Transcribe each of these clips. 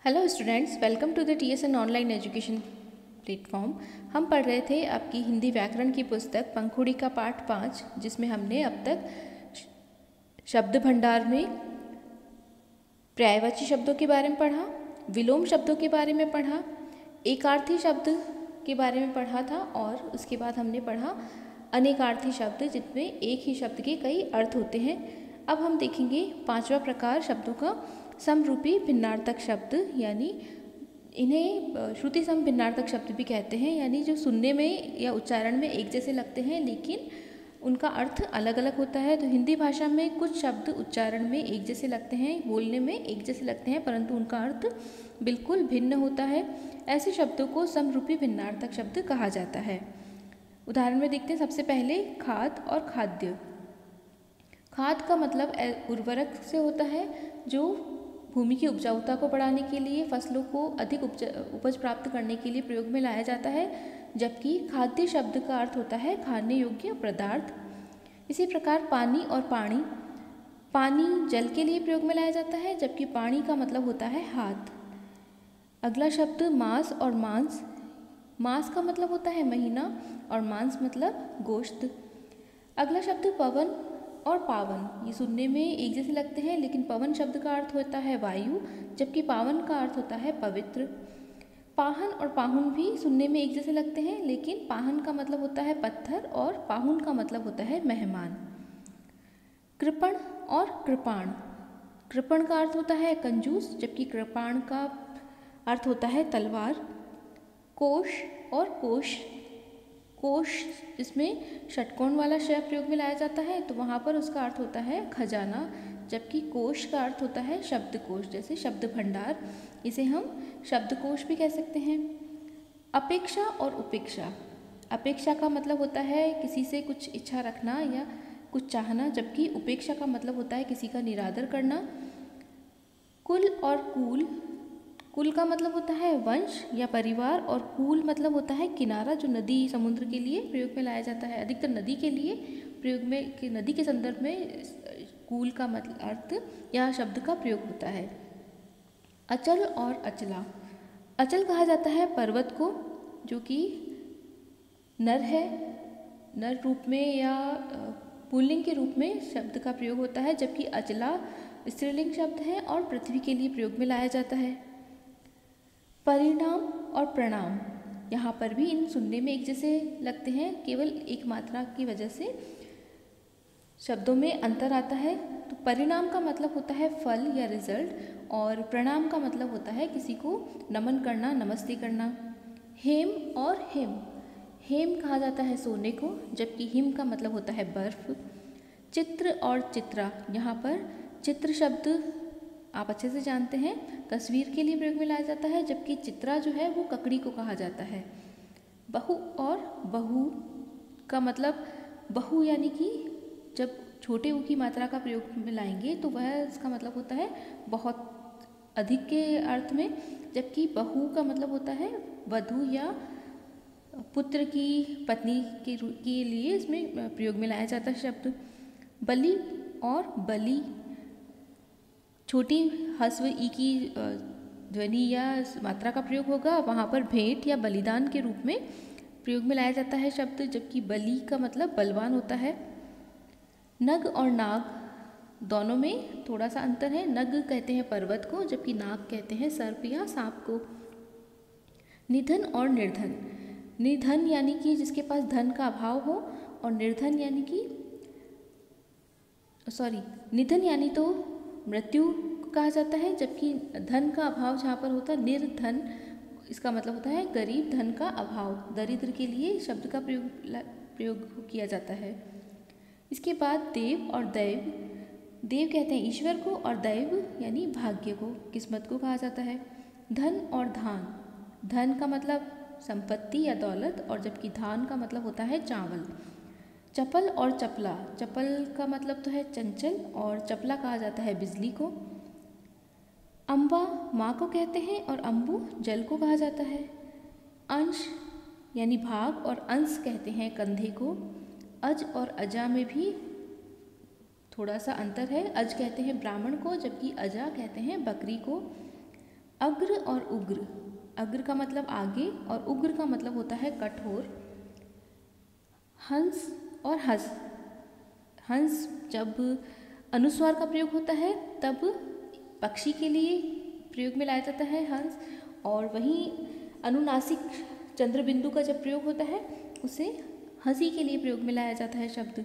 Hello students, welcome to the TSN online education platform. हम पढ़ रहे थे आपकी हिंदी व्याकरण की पुस्तक पंखुड़ी का पाठ 5, जिसमें हमने अब तक शब्द भंडार में पर्यायवाची शब्दों के बारे में पढ़ा, विलोम शब्दों के बारे में पढ़ा, एकार्थी शब्द के बारे में पढ़ा था और उसके बाद हमने पढ़ा अनेकार्थी शब्द, जिसमें एक ही शब्द के कई अर्थ होते हैं। अब हम देखेंगे पांचवा प्रकार शब्दों का, समरूपी भिन्नार्थक शब्द, यानी इन्हें श्रुति सम भिन्नार्थक शब्द भी कहते हैं, यानी जो सुनने में या उच्चारण में एक जैसे लगते हैं लेकिन उनका अर्थ अलग अलग होता है। तो हिंदी भाषा में कुछ शब्द उच्चारण में एक जैसे लगते हैं, बोलने में एक जैसे लगते हैं, परंतु उनका अर्थ बिल्कुल भिन्न होता है। ऐसे शब्दों को समरूपी भिन्नार्थक शब्द कहा जाता है। उदाहरण में देखते हैं। सबसे पहले खाद और खाद्य। खाद का मतलब उर्वरक से होता है, जो भूमि की उपजाऊता को बढ़ाने के लिए, फसलों को अधिक उपज प्राप्त करने के लिए प्रयोग में लाया जाता है, जबकि खाद्य शब्द का अर्थ होता है खाने योग्य पदार्थ। इसी प्रकार पानी और पानी। पानी जल के लिए प्रयोग में लाया जाता है, जबकि पानी का मतलब होता है हाथ। अगला शब्द मांस और मांस। मांस का मतलब होता है महीना और मांस मतलब गोश्त। अगला शब्द पवन और पावन। ये सुनने में एक जैसे लगते हैं, लेकिन पवन शब्द का अर्थ होता है वायु, जबकि पावन का अर्थ होता है पवित्र। पाहन और पाहुन भी सुनने में एक जैसे लगते हैं, लेकिन पाहन का मतलब होता है पत्थर और पाहुन का मतलब होता है मेहमान। कृपण और कृपाण। कृपण का अर्थ होता है कंजूस, जबकि कृपाण का अर्थ होता है तलवार। कोश और कोश। कोश इसमें षटकोण वाला शब्द प्रयोग में लाया जाता है, तो वहाँ पर उसका अर्थ होता है खजाना, जबकि कोश का अर्थ होता है शब्दकोश, जैसे शब्द भंडार। इसे हम शब्दकोश भी कह सकते हैं। अपेक्षा और उपेक्षा। अपेक्षा का मतलब होता है किसी से कुछ इच्छा रखना या कुछ चाहना, जबकि उपेक्षा का मतलब होता है किसी का निरादर करना। कुल और कूल। कुल का मतलब होता है वंश या परिवार, और कूल मतलब होता है किनारा, जो नदी समुद्र के लिए प्रयोग में लाया जाता है। अधिकतर नदी के लिए प्रयोग में, कि नदी के संदर्भ में कूल का मतलब अर्थ या शब्द का प्रयोग होता है। अचल और अचला। अचल कहा जाता है पर्वत को, जो कि नर है, नर रूप में या पुल्लिंग के रूप में शब्द का प्रयोग होता है, जबकि अचला स्त्रीलिंग शब्द है और पृथ्वी के लिए प्रयोग में लाया जाता है। परिणाम और प्रणाम। यहाँ पर भी इन सुनने में एक जैसे लगते हैं, केवल एक मात्रा की वजह से शब्दों में अंतर आता है। तो परिणाम का मतलब होता है फल या रिजल्ट, और प्रणाम का मतलब होता है किसी को नमन करना, नमस्ते करना। हेम और हिम। हेम कहा जाता है सोने को, जबकि हिम का मतलब होता है बर्फ। चित्र और चित्रा। यहाँ पर चित्र शब्द आप अच्छे से जानते हैं, तस्वीर के लिए प्रयोग में लाया जाता है, जबकि चित्रा जो है वो ककड़ी को कहा जाता है। बहु और बहु का मतलब, बहु यानी कि जब छोटे ऊ की मात्रा का प्रयोग में लाएंगे तो वह इसका मतलब होता है बहुत अधिक के अर्थ में, जबकि बहु का मतलब होता है वधू या पुत्र की पत्नी के लिए इसमें प्रयोग में लाया जाता है शब्द। बलि और बलि। छोटी हस्व ई की ध्वनि या मात्रा का प्रयोग होगा, वहाँ पर भेंट या बलिदान के रूप में प्रयोग में लाया जाता है शब्द, जबकि बलि का मतलब बलवान होता है। नग और नाग, दोनों में थोड़ा सा अंतर है। नग कहते हैं पर्वत को, जबकि नाग कहते हैं सर्प या सांप को। निधन और निर्धन। निधन यानी कि जिसके पास धन का अभाव हो, और निर्धन यानी कि निधन यानी तो मृत्यु कहा जाता है, जबकि धन का अभाव जहाँ पर होता है निर्धन, इसका मतलब होता है गरीब, धन का अभाव, दरिद्र के लिए शब्द का प्रयोग किया जाता है। इसके बाद देव और दैव। देव कहते हैं ईश्वर को, और दैव यानी भाग्य को, किस्मत को कहा जाता है। धन और धान। धन का मतलब संपत्ति या दौलत, और जबकि धान का मतलब होता है चावल। चपल और चपला। चपल का मतलब तो है चंचल, और चपला कहा जाता है बिजली को। अम्बा माँ को कहते हैं, और अम्बु जल को कहा जाता है। अंश यानी भाग, और अंश कहते हैं कंधे को। अज और अजा में भी थोड़ा सा अंतर है। अज कहते हैं ब्राह्मण को, जबकि अजा कहते हैं बकरी को। अग्र और उग्र, अग्र का मतलब आगे और उग्र का मतलब होता है कठोर। हंस और हंस, हंस जब अनुस्वार का प्रयोग होता है तब पक्षी के लिए प्रयोग में लाया जाता है हंस, और वहीं अनुनासिक चंद्रबिंदु का जब प्रयोग होता है उसे हंसी के लिए प्रयोग में लाया जाता है शब्द।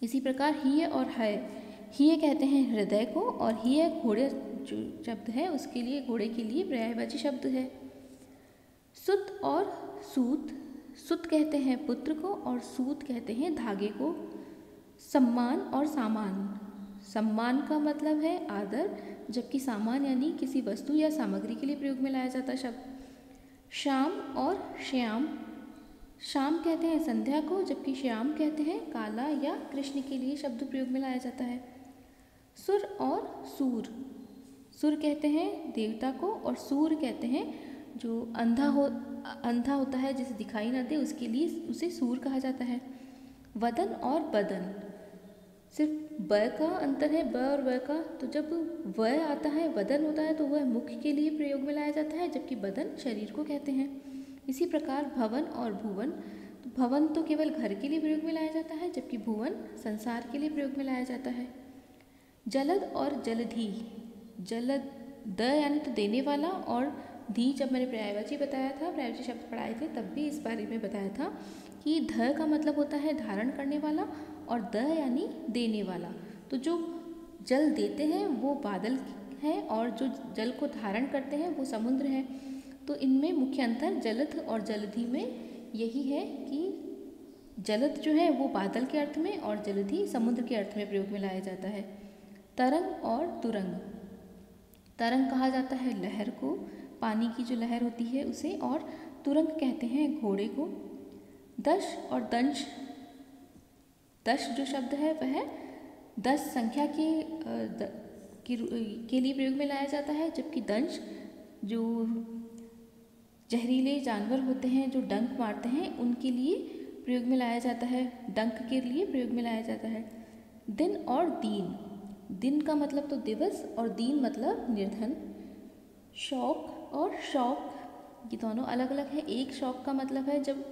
इसी प्रकार हिय और है, हिय कहते हैं हृदय को, और हिय घोड़े जो शब्द है उसके लिए, घोड़े के लिए पर्यायवाची शब्द है। सुत और सूत, सुत कहते हैं पुत्र को और सूत कहते हैं धागे को। सम्मान और सामान, सम्मान का मतलब है आदर, जबकि सामान यानी किसी वस्तु या सामग्री के लिए प्रयोग में लाया जाता शब्द। श्याम और श्याम, श्याम कहते हैं संध्या को, जबकि श्याम कहते हैं काला या कृष्ण के लिए शब्द प्रयोग में लाया जाता है। सुर और सूर, सुर कहते हैं देवता को और सूर कहते हैं जो अंधा होता है जिसे दिखाई ना दे उसके लिए उसे सूर कहा जाता है। वदन और बदन, सिर्फ ब का अंतर है, ब और व का, तो जब व आता है वदन होता है तो वह मुख के लिए प्रयोग में लाया जाता है, जबकि बदन शरीर को कहते हैं। इसी प्रकार भवन और भुवन, तो भवन तो केवल घर के लिए प्रयोग में लाया जाता है, जबकि भुवन संसार के लिए प्रयोग में लाया जाता है। जलद और जलधि, जलद द यानी तो देने वाला, और धी जब मैंने पर्यायवाची बताया था, पर्यायवाची शब्द पढ़ाए थे तब भी इस बारे में बताया था कि ध का मतलब होता है धारण करने वाला और द यानी देने वाला। तो जो जल देते हैं वो बादल है और जो जल को धारण करते हैं वो समुद्र है। तो इनमें मुख्य अंतर जलध और जलधि में यही है कि जलध जो है वो बादल के अर्थ में और जलधि समुद्र के अर्थ में प्रयोग में लाया जाता है। तरंग और तुरंग, तरंग कहा जाता है लहर को, पानी की जो लहर होती है उसे, और तुरंग कहते हैं घोड़े को। दश और दंश, दश जो शब्द है वह 10 संख्या के लिए प्रयोग में लाया जाता है, जबकि दंश जो जहरीले जानवर होते हैं जो डंक मारते हैं उनके लिए प्रयोग में लाया जाता है, डंक के लिए प्रयोग में लाया जाता है। दिन और दीन, दिन का मतलब तो दिवस और दीन मतलब निर्धन। शौक और शौक, ये दोनों अलग अलग है। एक शौक का मतलब है जब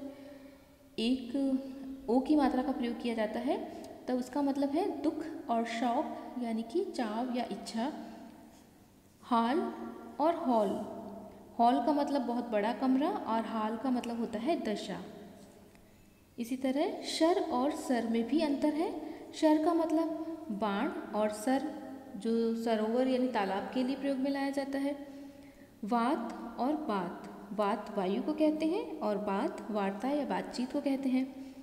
एक ओ की मात्रा का प्रयोग किया जाता है तब उसका मतलब है दुख, और शौक यानी कि चाव या इच्छा। हाल और हॉल, हॉल का मतलब बहुत बड़ा कमरा और हाल का मतलब होता है दशा। इसी तरह शर और सर में भी अंतर है। शर का मतलब बाण और सर जो सरोवर यानी तालाब के लिए प्रयोग में लाया जाता है। वात और बात, वात वायु को कहते हैं और बात वार्ता या बातचीत को कहते हैं।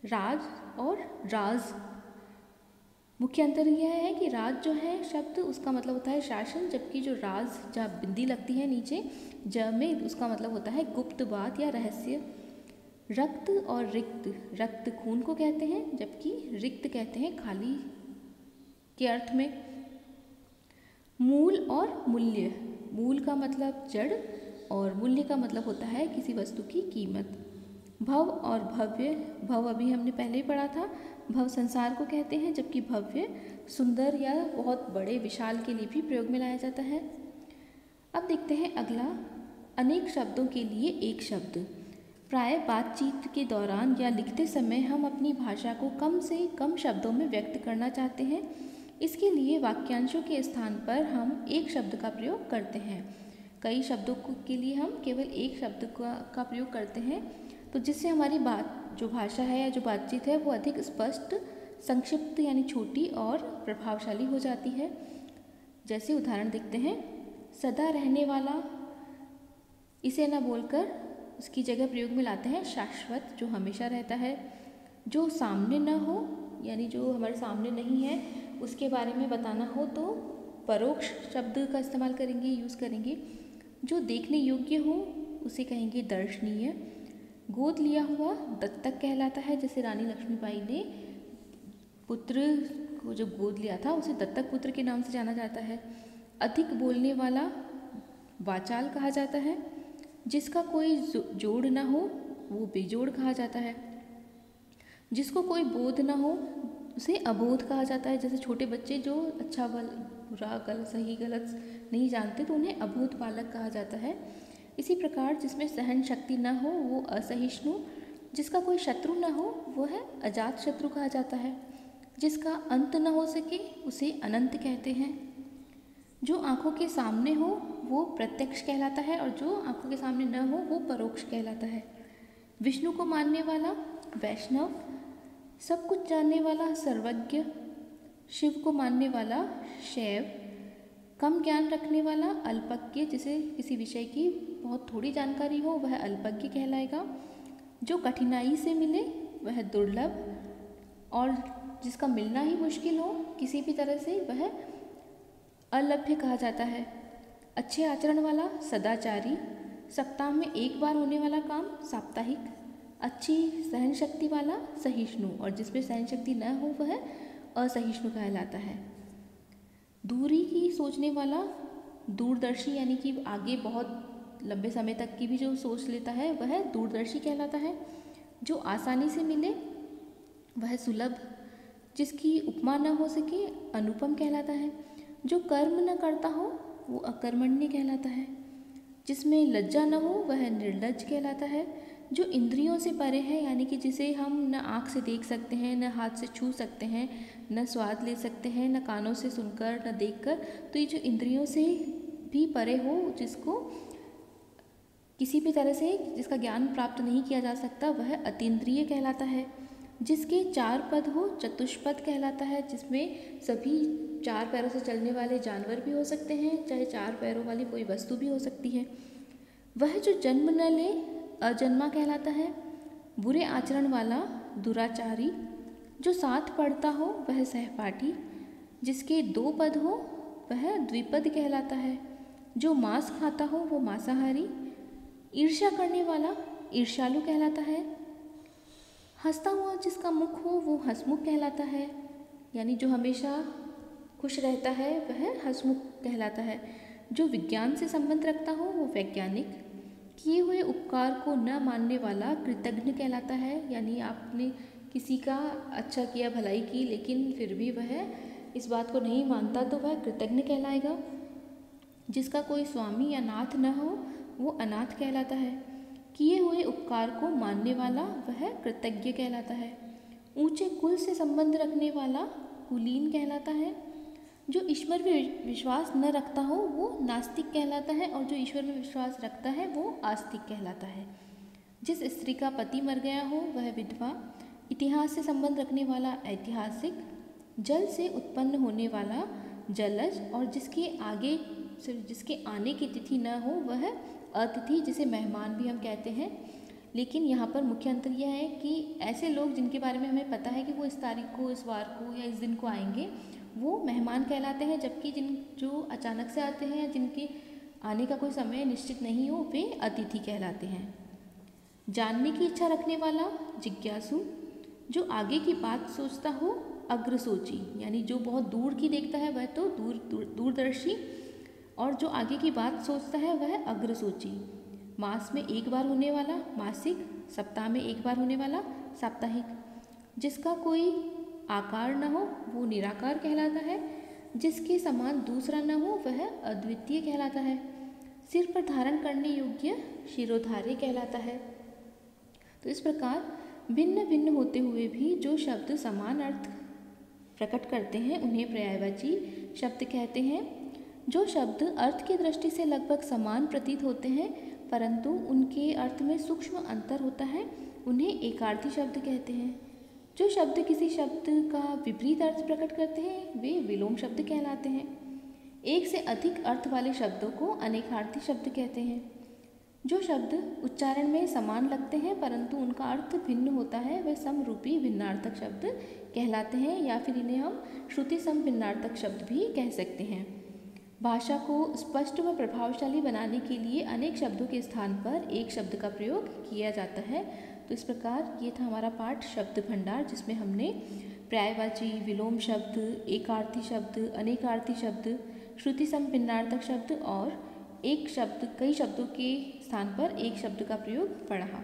राज और राज, मुख्य अंतर यह है कि राज जो है शब्द उसका मतलब होता है शासन, जबकि जो राज जहाँ बिंदी लगती है नीचे ज में उसका मतलब होता है गुप्त बात या रहस्य। रक्त और रिक्त, रक्त खून को कहते हैं जबकि रिक्त कहते हैं खाली के अर्थ में। मूल और मूल्य, मूल का मतलब जड़ और मूल्य का मतलब होता है किसी वस्तु की कीमत। भव और भव्य, भव अभी हमने पहले ही पढ़ा था, भव संसार को कहते हैं जबकि भव्य सुंदर या बहुत बड़े विशाल के लिए भी प्रयोग में लाया जाता है। अब देखते हैं अगला, अनेक शब्दों के लिए एक शब्द। प्राय बातचीत के दौरान या लिखते समय हम अपनी भाषा को कम से कम शब्दों में व्यक्त करना चाहते हैं। इसके लिए वाक्यांशों के स्थान पर हम एक शब्द का प्रयोग करते हैं। कई शब्दों के लिए हम केवल एक शब्द का प्रयोग करते हैं, तो जिससे हमारी बात जो भाषा है या जो बातचीत है वो अधिक स्पष्ट, संक्षिप्त यानी छोटी और प्रभावशाली हो जाती है। जैसे उदाहरण देखते हैं, सदा रहने वाला, इसे न बोलकर उसकी जगह प्रयोग में लाते हैं शाश्वत जो हमेशा रहता है। जो सामने न हो यानी जो हमारे सामने नहीं है उसके बारे में बताना हो तो परोक्ष शब्द का इस्तेमाल करेंगे, यूज़ करेंगे। जो देखने योग्य हो उसे कहेंगे दर्शनीय। गोद लिया हुआ दत्तक कहलाता है, जैसे रानी लक्ष्मीबाई ने पुत्र को जब गोद लिया था उसे दत्तक पुत्र के नाम से जाना जाता है। अधिक बोलने वाला वाचाल कहा जाता है। जिसका कोई जोड़ ना हो वो बेजोड़ कहा जाता है। जिसको कोई बोध ना हो उसे अबोध कहा जाता है। जैसे छोटे बच्चे जो अच्छा बुरा गलत सही गलत नहीं जानते तो उन्हें अभूत बालक कहा जाता है। इसी प्रकार जिसमें सहन शक्ति न हो वो असहिष्णु, जिसका कोई शत्रु न हो वो है अजात शत्रु कहा जाता है, जिसका अंत न हो सके उसे अनंत कहते हैं। जो आँखों के सामने हो वो प्रत्यक्ष कहलाता है और जो आँखों के सामने न हो वो परोक्ष कहलाता है। विष्णु को मानने वाला वैष्णव, सब कुछ जानने वाला सर्वज्ञ, शिव को मानने वाला शैव, कम ज्ञान रखने वाला अल्पज्ञ, जिसे किसी विषय की बहुत थोड़ी जानकारी हो वह अल्पज्ञ कहलाएगा। जो कठिनाई से मिले वह दुर्लभ, और जिसका मिलना ही मुश्किल हो किसी भी तरह से वह अलभ्य कहा जाता है। अच्छे आचरण वाला सदाचारी, सप्ताह में एक बार होने वाला काम साप्ताहिक, अच्छी सहन शक्ति वाला सहिष्णु, और जिसमें सहन शक्ति न हो वह असहिष्णु कहलाता है। दूरी की सोचने वाला दूरदर्शी, यानी कि आगे बहुत लंबे समय तक की भी जो सोच लेता है वह दूरदर्शी कहलाता है। जो आसानी से मिले वह सुलभ, जिसकी उपमा न हो सके अनुपम कहलाता है। जो कर्म न करता हो वो अकर्मण्य कहलाता है। जिसमें लज्जा न हो वह निर्लज्ज कहलाता है। जो इंद्रियों से परे है, यानी कि जिसे हम न आँख से देख सकते हैं, न हाथ से छू सकते हैं, न स्वाद ले सकते हैं, न कानों से सुनकर, न देखकर, तो ये जो इंद्रियों से भी परे हो, जिसको किसी भी तरह से जिसका ज्ञान प्राप्त नहीं किया जा सकता वह अतीन्द्रिय कहलाता है। जिसके 4 पद हो चतुष्पद कहलाता है, जिसमें सभी 4 पैरों से चलने वाले जानवर भी हो सकते हैं, चाहे 4 पैरों वाली कोई वस्तु भी हो सकती है। वह जो जन्म न ले अजन्मा कहलाता है। बुरे आचरण वाला दुराचारी, जो साथ पढ़ता हो वह सहपाठी, जिसके 2 पद हो वह द्विपद कहलाता है। जो मांस खाता हो वो मांसाहारी, ईर्ष्या करने वाला ईर्ष्यालु कहलाता है। हंसता हुआ जिसका मुख हो वो हंसमुख कहलाता है, यानी जो हमेशा खुश रहता है वह हंसमुख कहलाता है। जो विज्ञान से संबंध रखता हो वो वैज्ञानिक, किए हुए उपकार को न मानने वाला कृतज्ञ कहलाता है, यानी आपने किसी का अच्छा किया, भलाई की, लेकिन फिर भी वह इस बात को नहीं मानता तो वह कृतज्ञ कहलाएगा। जिसका कोई स्वामी या नाथ न हो वो अनाथ कहलाता है। किए हुए उपकार को मानने वाला वह कृतज्ञ कहलाता है। ऊंचे कुल से संबंध रखने वाला कुलीन कहलाता है। जो ईश्वर में विश्वास न रखता हो वो नास्तिक कहलाता है, और जो ईश्वर में विश्वास रखता है वो आस्तिक कहलाता है। जिस स्त्री का पति मर गया हो वह विधवा, इतिहास से संबंध रखने वाला ऐतिहासिक, जल से उत्पन्न होने वाला जलज, और जिसके आने की तिथि न हो वह अतिथि, जिसे मेहमान भी हम कहते हैं। लेकिन यहाँ पर मुख्य अंतर यह है कि ऐसे लोग जिनके बारे में हमें पता है कि वो इस तारीख को, इस वार को या इस दिन को आएंगे वो मेहमान कहलाते हैं, जबकि जो अचानक से आते हैं, जिनके आने का कोई समय निश्चित नहीं हो वे अतिथि कहलाते हैं। जानने की इच्छा रखने वाला जिज्ञासु, जो आगे की बात सोचता हो अग्रसोची, यानी जो बहुत दूर की देखता है वह तो दूरदर्शी, और जो आगे की बात सोचता है वह अग्रसोची। मास में एक बार होने वाला मासिक, सप्ताह में एक बार होने वाला साप्ताहिक। जिसका कोई आकार न हो वो निराकार कहलाता है। जिसके समान दूसरा न हो वह अद्वितीय कहलाता है। सिर पर धारण करने योग्य शिरोधार्य कहलाता है। तो इस प्रकार भिन्न भिन्न होते हुए भी जो शब्द समान अर्थ प्रकट करते हैं उन्हें पर्यायवाची शब्द कहते हैं। जो शब्द अर्थ की दृष्टि से लगभग समान प्रतीत होते हैं परंतु उनके अर्थ में सूक्ष्म अंतर होता है उन्हें एकार्थी शब्द कहते हैं। जो शब्द किसी शब्द का विपरीत अर्थ प्रकट करते हैं वे विलोम शब्द कहलाते हैं। एक से अधिक अर्थ वाले शब्दों को अनेकार्थी शब्द कहते हैं। जो शब्द उच्चारण में समान लगते हैं परंतु उनका अर्थ भिन्न होता है वे समरूपी भिन्नार्थक शब्द कहलाते हैं, या फिर इन्हें हम श्रुति सम भिन्नार्थक शब्द भी कह सकते हैं। भाषा को स्पष्ट व प्रभावशाली बनाने के लिए अनेक शब्दों के स्थान पर एक शब्द का प्रयोग किया जाता है। तो इस प्रकार ये था हमारा पाठ शब्द भंडार, जिसमें हमने पर्यायवाची, विलोम शब्द, एकार्थी शब्द, अनेकार्थी शब्द, श्रुति सम भिन्नार्थक शब्द और एक शब्द कई शब्दों के स्थान पर एक शब्द का प्रयोग पढ़ा।